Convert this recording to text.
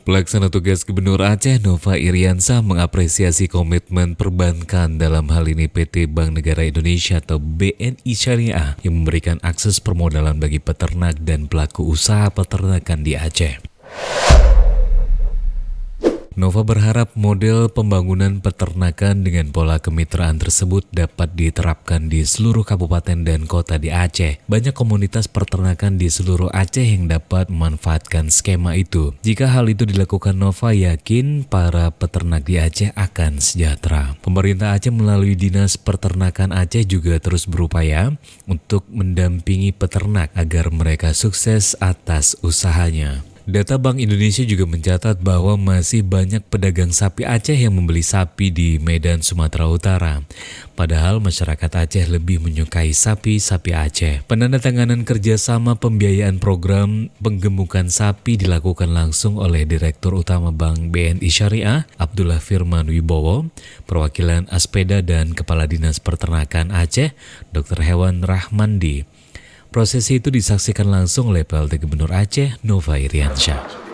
Pelaksana tugas Gubernur Aceh Nova Iriansah mengapresiasi komitmen perbankan dalam hal ini PT Bank Negara Indonesia atau BNI Syariah yang memberikan akses permodalan bagi peternak dan pelaku usaha peternakan di Aceh. Nova berharap model pembangunan peternakan dengan pola kemitraan tersebut dapat diterapkan di seluruh kabupaten dan kota di Aceh. Banyak komunitas peternakan di seluruh Aceh yang dapat memanfaatkan skema itu. Jika hal itu dilakukan, Nova yakin para peternak di Aceh akan sejahtera. Pemerintah Aceh melalui Dinas Peternakan Aceh juga terus berupaya untuk mendampingi peternak agar mereka sukses atas usahanya. Data Bank Indonesia juga mencatat bahwa masih banyak pedagang sapi Aceh yang membeli sapi di Medan, Sumatera Utara. Padahal masyarakat Aceh lebih menyukai sapi-sapi Aceh. Penandatanganan kerjasama pembiayaan program penggemukan sapi dilakukan langsung oleh Direktur Utama Bank BNI Syariah, Abdullah Firman Wibowo, perwakilan Aspeda dan Kepala Dinas Peternakan Aceh, Dr. Hewan Rahmandi. Prosesi itu disaksikan langsung oleh PLT Gubernur Aceh, Nova Iriansyah.